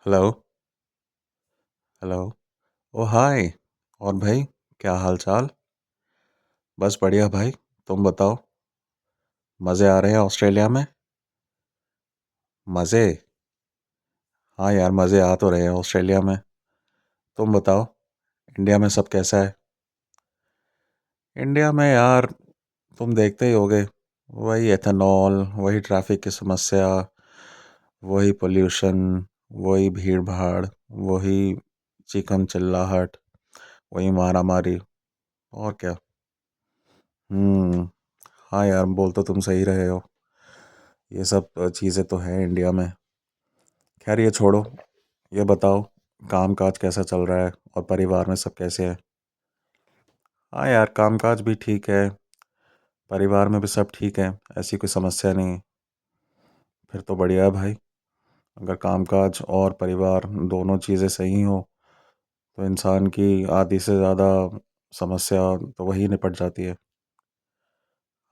Hello. Hello. ओ हाय। और भाई, क्या हाल चाल? बस बढ़िया भाई। तुम बताओ। मज़े आ रहे हैं ऑस्ट्रेलिया में? मज़े? हाँ यार, मज़े आ तो रहे हैं ऑस्ट्रेलिया में। तुम बताओ, इंडिया में सब कैसा है? इंडिया में यार, तुम देखते ही होगे। वही एथेनॉल, वही ट्रैफिक की समस्या, वही पोल्यूशन, वही भीड़ भाड़, वही चिकन चिल्लाहट, वही मारा मारी। और क्या। हम्म। हाँ यार, बोल तो तुम सही रहे हो। ये सब चीज़ें तो हैं इंडिया में। खैर ये छोड़ो। ये बताओ, काम काज कैसा चल रहा है और परिवार में सब कैसे है? हाँ यार, काम काज भी ठीक है। परिवार में भी सब ठीक है। ऐसी कोई समस्या नहीं। फिर तो बढ़िया है भाई। अगर काम काज और परिवार दोनों चीज़ें सही हो तो इंसान की आधी से ज़्यादा समस्या तो वही निपट जाती है।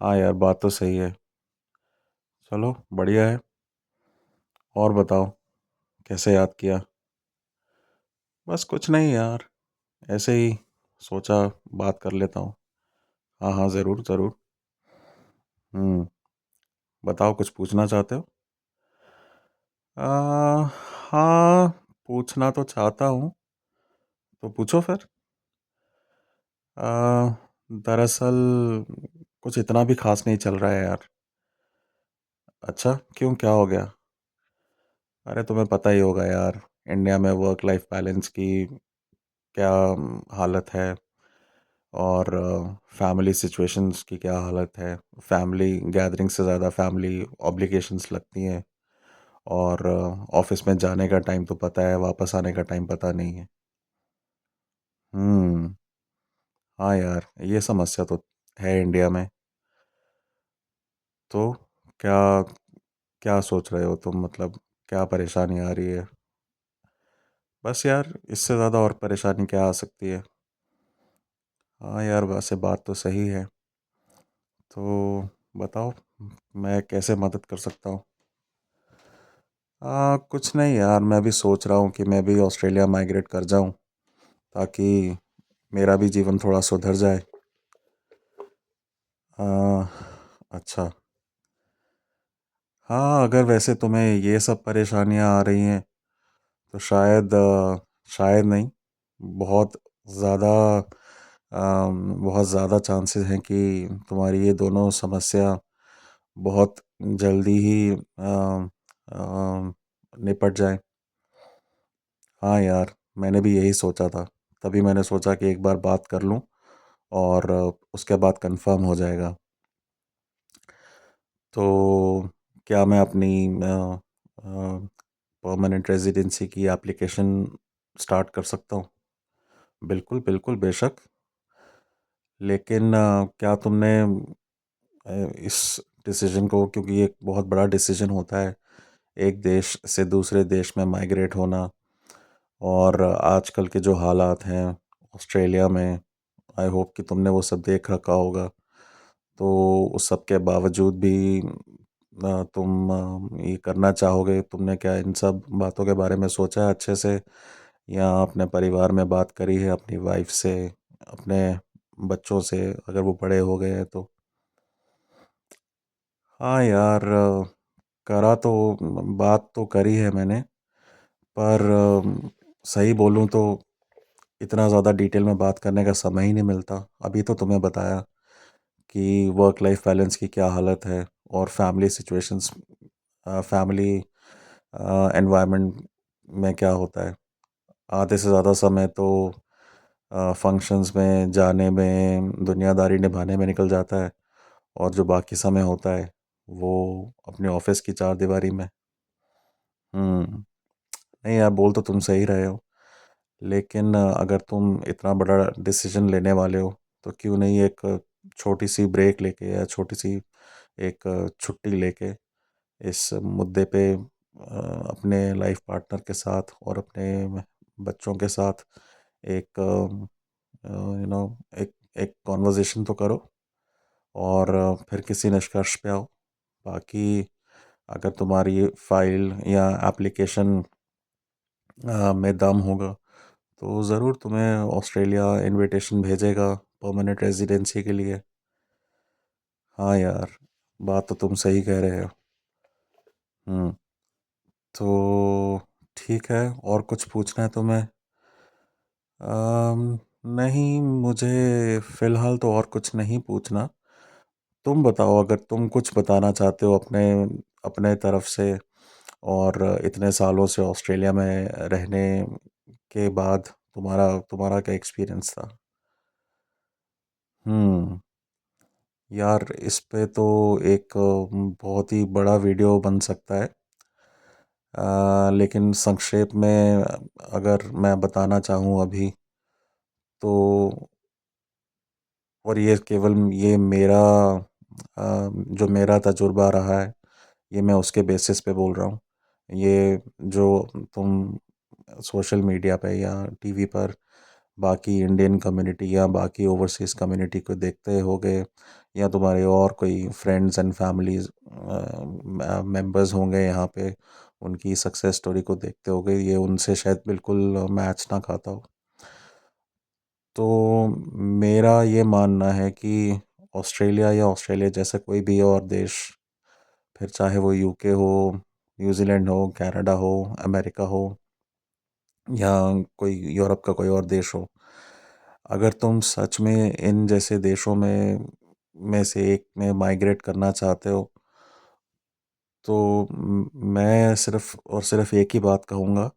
हाँ यार, बात तो सही है। चलो बढ़िया है। और बताओ, कैसे याद किया? बस कुछ नहीं यार, ऐसे ही सोचा बात कर लेता हूँ। हाँ हाँ, ज़रूर ज़रूर। हम्म। बताओ, कुछ पूछना चाहते हो? हाँ, पूछना तो चाहता हूँ। तो पूछो फिर। आ, दरअसल कुछ इतना भी खास नहीं चल रहा है यार। अच्छा, क्यों, क्या हो गया? अरे तुम्हें पता ही होगा यार, इंडिया में वर्क लाइफ बैलेंस की क्या हालत है। और फैमिली सिचुएशंस की क्या हालत है। फैमिली गैदरिंग से ज़्यादा फैमिली ऑब्लिगेशंस लगती हैं। और ऑफिस में जाने का टाइम तो पता है, वापस आने का टाइम पता नहीं है। हम्म। हाँ यार, ये समस्या तो है इंडिया में। तो क्या क्या सोच रहे हो तुम, मतलब क्या परेशानी आ रही है? बस यार, इससे ज़्यादा और परेशानी क्या आ सकती है? हाँ यार, वैसे बात तो सही है। तो बताओ, मैं कैसे मदद कर सकता हूँ? कुछ नहीं यार, मैं भी सोच रहा हूँ कि मैं भी ऑस्ट्रेलिया माइग्रेट कर जाऊँ, ताकि मेरा भी जीवन थोड़ा सुधर जाए। आ, अच्छा। हाँ, अगर वैसे तुम्हें ये सब परेशानियाँ आ रही हैं तो शायद नहीं, बहुत ज़्यादा बहुत ज़्यादा चांसेस हैं कि तुम्हारी ये दोनों समस्या बहुत जल्दी ही निपट जाए। हाँ यार, मैंने भी यही सोचा था। तभी मैंने सोचा कि एक बार बात कर लूँ और उसके बाद कंफर्म हो जाएगा। तो क्या मैं अपनी परमानेंट रेजिडेंसी की एप्लीकेशन स्टार्ट कर सकता हूँ? बिल्कुल बिल्कुल, बेशक। लेकिन क्या तुमने इस डिसीजन को, क्योंकि ये एक बहुत बड़ा डिसीजन होता है, एक देश से दूसरे देश में माइग्रेट होना, और आजकल के जो हालात हैं ऑस्ट्रेलिया में, आई होप कि तुमने वो सब देख रखा होगा। तो उस सब के बावजूद भी तुम ये करना चाहोगे? तुमने क्या इन सब बातों के बारे में सोचा है अच्छे से, या अपने परिवार में बात करी है अपनी वाइफ से, अपने बच्चों से, अगर वो बड़े हो गए हैं तो? हाँ यार, करा तो, बात तो करी है मैंने। पर सही बोलूँ तो इतना ज़्यादा डिटेल में बात करने का समय ही नहीं मिलता। अभी तो तुम्हें बताया कि वर्क लाइफ बैलेंस की क्या हालत है, और फैमिली सिचुएशंस, फैमिली एनवायरनमेंट में क्या होता है। आधे से ज़्यादा समय तो फंक्शंस में जाने में, दुनियादारी निभाने में निकल जाता है, और जो बाकी समय होता है वो अपने ऑफिस की चार दीवारी में। हम्म। नहीं यार, बोल तो तुम सही रहे हो। लेकिन अगर तुम इतना बड़ा डिसीजन लेने वाले हो तो क्यों नहीं एक छोटी सी ब्रेक लेके, या छोटी सी एक छुट्टी लेके इस मुद्दे पे अपने लाइफ पार्टनर के साथ और अपने बच्चों के साथ एक यू नो एक एक कॉन्वर्जेशन तो करो, और फिर किसी निष्कर्ष पे आओ। बाकी अगर तुम्हारी फाइल या एप्लीकेशन में दम होगा तो ज़रूर तुम्हें ऑस्ट्रेलिया इनविटेशन भेजेगा परमानेंट रेजिडेंसी के लिए। हाँ यार, बात तो तुम सही कह रहे हो। हम्म। तो ठीक है, और कुछ पूछना है तुम्हें? नहीं, मुझे फ़िलहाल तो और कुछ नहीं पूछना। तुम बताओ, अगर तुम कुछ बताना चाहते हो अपने अपने तरफ से, और इतने सालों से ऑस्ट्रेलिया में रहने के बाद तुम्हारा तुम्हारा क्या एक्सपीरियंस था? हम्म। यार, इस पे तो एक बहुत ही बड़ा वीडियो बन सकता है। लेकिन संक्षेप में अगर मैं बताना चाहूँ अभी, तो और ये केवल ये मेरा जो मेरा तजुर्बा रहा है, ये मैं उसके बेसिस पे बोल रहा हूँ। ये जो तुम सोशल मीडिया पे या टीवी पर बाकी इंडियन कम्युनिटी या बाकी ओवरसीज़ कम्युनिटी को देखते होगे, या तुम्हारे और कोई फ्रेंड्स एंड फैमिलीज मेंबर्स होंगे यहाँ पे, उनकी सक्सेस स्टोरी को देखते होगे, ये उनसे शायद बिल्कुल मैच ना खाता हो। तो मेरा ये मानना है कि ऑस्ट्रेलिया या ऑस्ट्रेलिया जैसा कोई भी और देश, फिर चाहे वो यूके हो, न्यूजीलैंड हो, कनाडा हो, अमेरिका हो, या कोई यूरोप का कोई और देश हो, अगर तुम सच में इन जैसे देशों में से एक में माइग्रेट करना चाहते हो, तो मैं सिर्फ और सिर्फ एक ही बात कहूँगा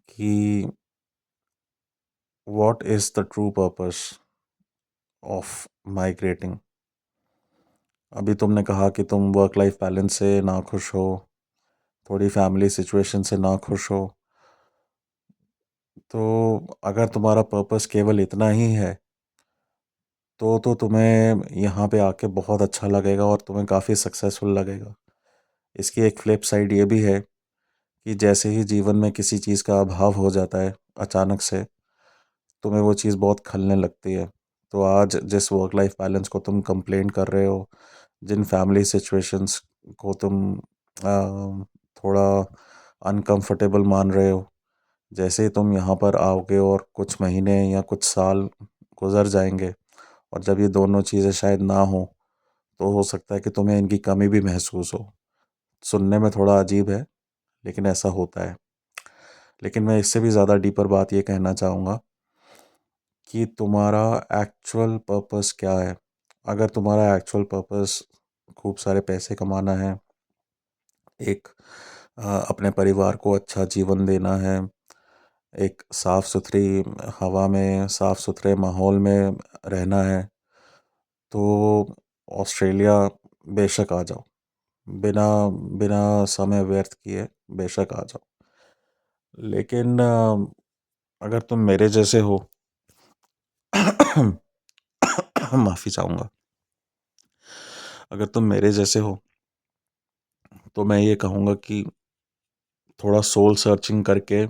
कि what is the true purpose of migrating. अभी तुमने कहा कि तुम वर्क लाइफ बैलेंस से नाखुश हो, थोड़ी फैमिली सिचुएशन से नाखुश हो। तो अगर तुम्हारा पर्पस केवल इतना ही है, तो तुम्हें यहाँ पे आके बहुत अच्छा लगेगा और तुम्हें काफ़ी सक्सेसफुल लगेगा। इसकी एक फ्लिप साइड ये भी है कि जैसे ही जीवन में किसी चीज़ का अभाव हो जाता है अचानक से, तुम्हें वो चीज़ बहुत खलने लगती है। तो आज जिस वर्क लाइफ बैलेंस को तुम कंप्लेन कर रहे हो, जिन फैमिली सिचुएशंस को तुम थोड़ा अनकंफर्टेबल मान रहे हो, जैसे ही तुम यहाँ पर आओगे और कुछ महीने या कुछ साल गुजर जाएंगे, और जब ये दोनों चीज़ें शायद ना हो, तो हो सकता है कि तुम्हें इनकी कमी भी महसूस हो। सुनने में थोड़ा अजीब है, लेकिन ऐसा होता है। लेकिन मैं इससे भी ज़्यादा डीपर बात ये कहना चाहूँगा कि तुम्हारा एक्चुअल पर्पस क्या है। अगर तुम्हारा एक्चुअल पर्पस खूब सारे पैसे कमाना है, एक अपने परिवार को अच्छा जीवन देना है, एक साफ़ सुथरी हवा में, साफ़ सुथरे माहौल में रहना है, तो ऑस्ट्रेलिया बेशक आ जाओ। बिना बिना समय व्यर्थ किए बेशक आ जाओ। लेकिन अगर तुम मेरे जैसे हो माफ़ी चाहूँगा। अगर तुम मेरे जैसे हो, तो मैं ये कहूँगा कि थोड़ा सोल सर्चिंग करके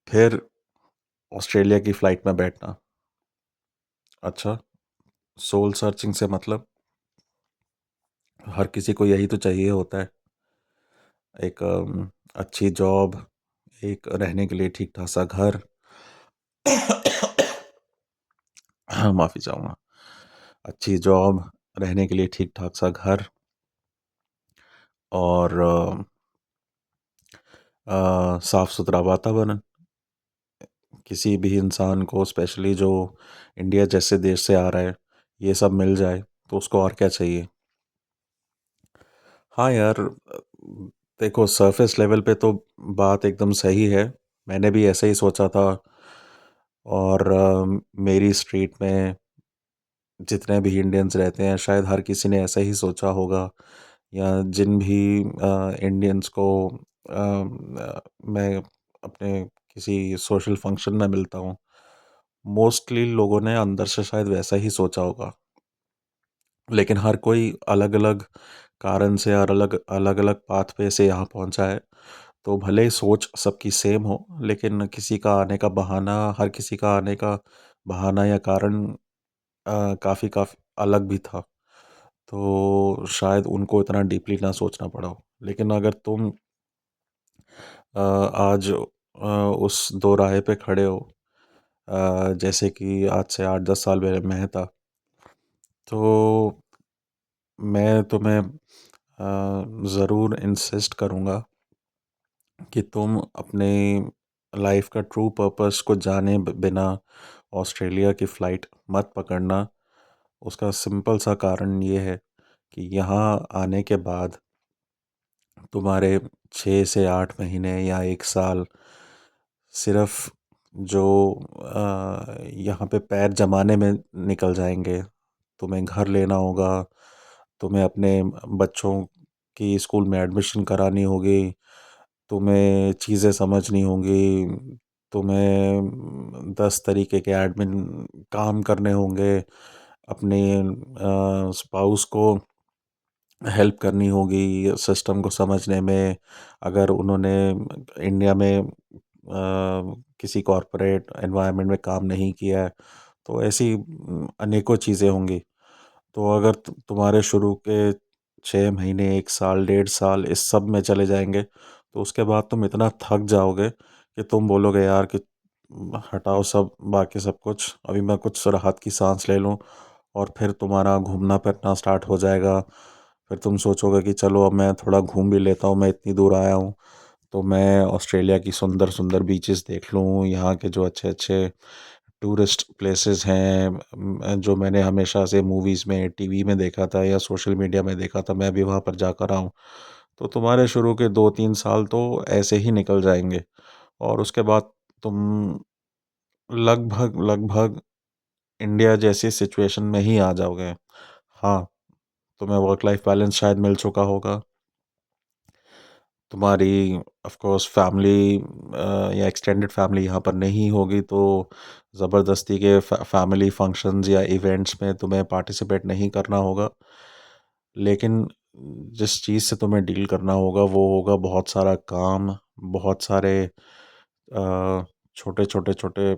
फिर ऑस्ट्रेलिया की फ़्लाइट में बैठना। अच्छा, सोल सर्चिंग से मतलब हर किसी को यही तो चाहिए होता है, एक अच्छी जॉब, एक रहने के लिए ठीक ठाक सा घर। माफ़ी चाहूँगा। अच्छी जॉब, रहने के लिए ठीक ठाक सा घर, और साफ सुथरा वातावरण। किसी भी इंसान को, स्पेशली जो इंडिया जैसे देश से आ रहा है, ये सब मिल जाए तो उसको और क्या चाहिए। हाँ यार, देखो सरफेस लेवल पे तो बात एकदम सही है। मैंने भी ऐसे ही सोचा था, और मेरी स्ट्रीट में जितने भी इंडियंस रहते हैं, शायद हर किसी ने ऐसा ही सोचा होगा, या जिन भी इंडियंस को मैं अपने किसी सोशल फंक्शन में मिलता हूँ, मोस्टली लोगों ने अंदर से शायद वैसा ही सोचा होगा। लेकिन हर कोई अलग अलग कारण से और अलग अलग अलग पाथ पे से यहाँ पहुँचा है। तो भले ही सोच सबकी सेम हो, लेकिन किसी का आने का बहाना, हर किसी का आने का बहाना या कारण काफ़ी काफ़ी अलग भी था। तो शायद उनको इतना डीपली ना सोचना पड़ा हो। लेकिन अगर तुम आज उस दो राह पे खड़े हो, जैसे कि आज से 8-10 साल पहले मैं था। तो मैं तुम्हें ज़रूर इंसिस्ट करूँगा कि तुम अपने लाइफ का ट्रू पर्पस को जाने बिना ऑस्ट्रेलिया की फ़्लाइट मत पकड़ना। उसका सिंपल सा कारण ये है कि यहाँ आने के बाद तुम्हारे 6 से 8 महीने या 1 साल सिर्फ जो यहाँ पे पैर जमाने में निकल जाएंगे। तुम्हें घर लेना होगा, तुम्हें अपने बच्चों की स्कूल में एडमिशन करानी होगी, तुम्हें चीज़ें समझनी होंगी, तुम्हें 10 तरीके के एडमिन काम करने होंगे, अपने स्पाउस को हेल्प करनी होगी सिस्टम को समझने में। अगर उन्होंने इंडिया में किसी कॉरपोरेट एनवायरनमेंट में काम नहीं किया है, तो ऐसी अनेकों चीज़ें होंगी। तो अगर तुम्हारे शुरू के 6 महीने, 1 साल, 1.5 साल इस सब में चले जाएंगे, तो उसके बाद तुम इतना थक जाओगे कि तुम बोलोगे यार कि हटाओ सब, बाकी सब कुछ, अभी मैं कुछ राहत की सांस ले लूँ। और फिर तुम्हारा घूमना फिरना स्टार्ट हो जाएगा। फिर तुम सोचोगे कि चलो अब मैं थोड़ा घूम भी लेता हूँ, मैं इतनी दूर आया हूँ तो मैं ऑस्ट्रेलिया की सुंदर सुंदर बीचेस देख लूँ, यहाँ के जो अच्छे अच्छे टूरिस्ट प्लेसेस हैं, जो मैंने हमेशा से मूवीज़ में, टीवी में देखा था या सोशल मीडिया में देखा था, मैं भी वहाँ पर जाकर आऊँ। तो तुम्हारे शुरू के 2-3 साल तो ऐसे ही निकल जाएंगे। और उसके बाद तुम लगभग लगभग इंडिया जैसी सिचुएशन में ही आ जाओगे। हाँ, तुम्हें वर्क लाइफ बैलेंस शायद मिल चुका होगा, तुम्हारी ऑफ कोर्स फैमिली या एक्सटेंडेड फैमिली यहाँ पर नहीं होगी, तो ज़बरदस्ती के फैमिली फंक्शंस या इवेंट्स में तुम्हें पार्टिसिपेट नहीं करना होगा। लेकिन जिस चीज़ से तुम्हें डील करना होगा वो होगा बहुत सारा काम, बहुत सारे छोटे छोटे छोटे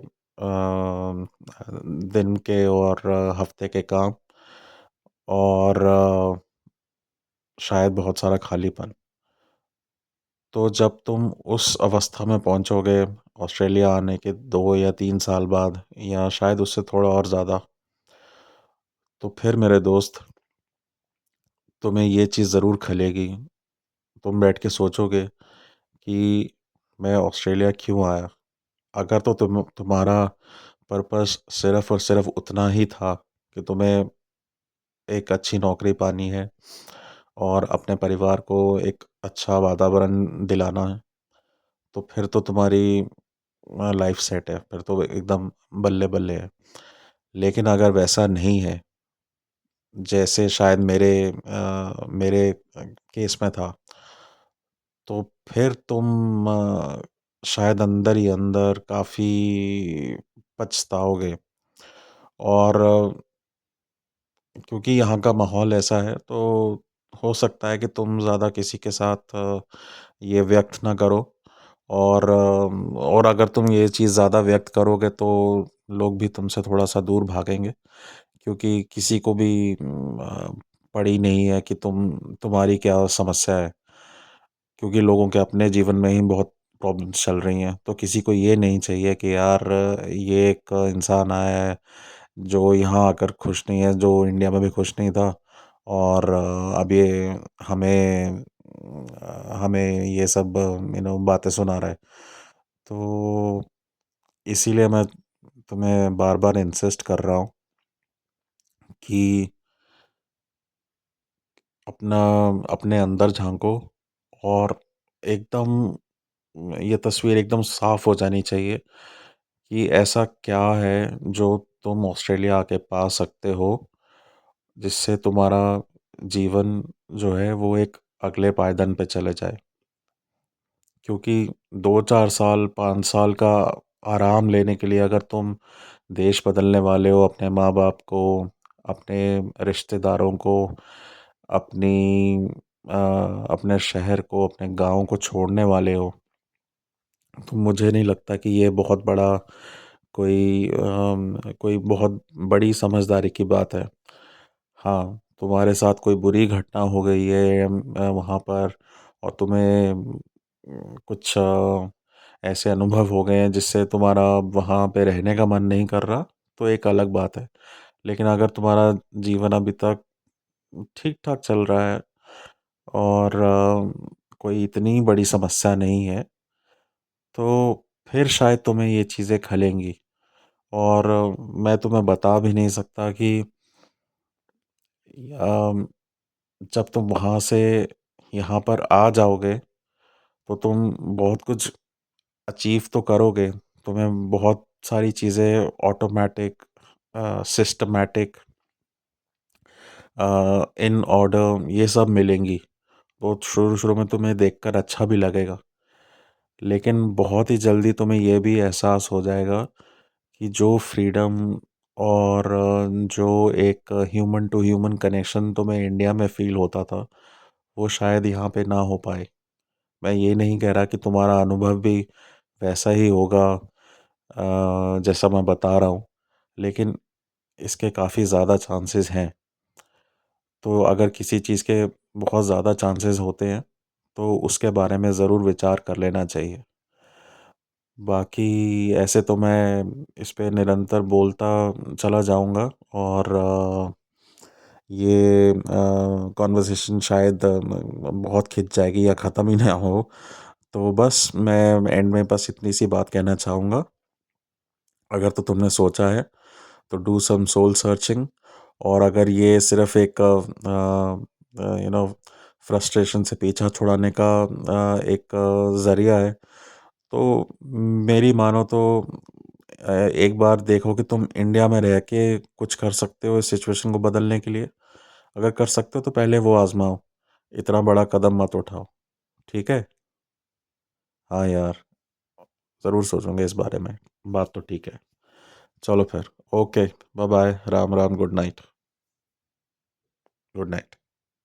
दिन के और हफ्ते के काम, और शायद बहुत सारा खालीपन। तो जब तुम उस अवस्था में पहुंचोगे ऑस्ट्रेलिया आने के 2 या 3 साल बाद, या शायद उससे थोड़ा और ज़्यादा, तो फिर मेरे दोस्त तुम्हें ये चीज़ ज़रूर खलेगी। तुम बैठ के सोचोगे कि मैं ऑस्ट्रेलिया क्यों आया। अगर तो तुम्हारा पर्पस सिर्फ़ और सिर्फ़ उतना ही था कि तुम्हें एक अच्छी नौकरी पानी है और अपने परिवार को एक अच्छा वातावरण दिलाना है, तो फिर तो तुम्हारी लाइफ सेट है, फिर तो एकदम बल्ले बल्ले है। लेकिन अगर वैसा नहीं है, जैसे शायद मेरे केस में था, तो फिर तुम शायद अंदर ही अंदर काफ़ी पछताओगे। और क्योंकि यहाँ का माहौल ऐसा है, तो हो सकता है कि तुम ज़्यादा किसी के साथ ये व्यक्त ना करो। और अगर तुम ये चीज़ ज़्यादा व्यक्त करोगे तो लोग भी तुमसे थोड़ा सा दूर भागेंगे, क्योंकि किसी को भी पड़ी नहीं है कि तुम्हारी क्या समस्या है। क्योंकि लोगों के अपने जीवन में ही बहुत प्रॉब्लम्स चल रही हैं, तो किसी को ये नहीं चाहिए कि यार ये एक इंसान आया है जो यहाँ आकर खुश नहीं है, जो इंडिया में भी खुश नहीं था, और अब ये हमें हमें ये सब बातें सुना रहा है। तो इसीलिए मैं तुम्हें बार बार इंसिस्ट कर रहा हूँ कि अपना अपने अंदर झांको, और एकदम ये तस्वीर एकदम साफ हो जानी चाहिए कि ऐसा क्या है जो तुम ऑस्ट्रेलिया आके पा सकते हो, जिससे तुम्हारा जीवन जो है वो एक अगले पायदान पे चले जाए। क्योंकि 2-4 साल, 5 साल का आराम लेने के लिए अगर तुम देश बदलने वाले हो, अपने माँ बाप को, अपने रिश्तेदारों को, अपनी अपने शहर को, अपने गांव को छोड़ने वाले हो, तो मुझे नहीं लगता कि ये बहुत बड़ा कोई बहुत बड़ी समझदारी की बात है। हाँ, तुम्हारे साथ कोई बुरी घटना हो गई है वहाँ पर, और तुम्हें कुछ ऐसे अनुभव हो गए हैं जिससे तुम्हारा वहाँ पे रहने का मन नहीं कर रहा, तो एक अलग बात है। लेकिन अगर तुम्हारा जीवन अभी तक ठीक-ठाक चल रहा है और कोई इतनी बड़ी समस्या नहीं है, तो फिर शायद तुम्हें ये चीज़ें खलेंगी। और मैं तुम्हें बता भी नहीं सकता कि अम, जब तुम वहाँ से यहाँ पर आ जाओगे, तो तुम बहुत कुछ अचीव तो करोगे। तुम्हें बहुत सारी चीज़ें ऑटोमैटिक, सिस्टमैटिक, इन ऑर्डर ये सब मिलेंगी। तो शुरू-शुरू में तुम्हें देखकर अच्छा भी लगेगा। लेकिन बहुत ही जल्दी तुम्हें ये भी एहसास हो जाएगा कि जो फ्रीडम और जो एक ह्यूमन टू ह्यूमन कनेक्शन तुम्हें इंडिया में फ़ील होता था, वो शायद यहाँ पे ना हो पाए। मैं ये नहीं कह रहा कि तुम्हारा अनुभव भी वैसा ही होगा जैसा मैं बता रहा हूँ, लेकिन इसके काफ़ी ज़्यादा चांसेस हैं। तो अगर किसी चीज़ के बहुत ज़्यादा चांसेस होते हैं, तो उसके बारे में ज़रूर विचार कर लेना चाहिए। बाकी ऐसे तो मैं इस पे निरंतर बोलता चला जाऊँगा और ये कॉन्वर्सेशन शायद बहुत खिंच जाएगी या ख़त्म ही ना हो। तो बस मैं एंड में बस इतनी सी बात कहना चाहूँगा, अगर तो तुमने सोचा है तो डू सम सोल सर्चिंग। और अगर ये सिर्फ एक यू नो फ्रस्ट्रेशन से पीछा छुड़ाने का एक ज़रिया है, तो मेरी मानो तो एक बार देखो कि तुम इंडिया में रह के कुछ कर सकते हो इस सिचुएशन को बदलने के लिए। अगर कर सकते हो तो पहले वो आजमाओ, इतना बड़ा कदम मत उठाओ। ठीक है? हाँ यार, ज़रूर सोचूंगे इस बारे में। बात तो ठीक है। चलो फिर, okay, bye bye, Ram Ram, good night. Good night.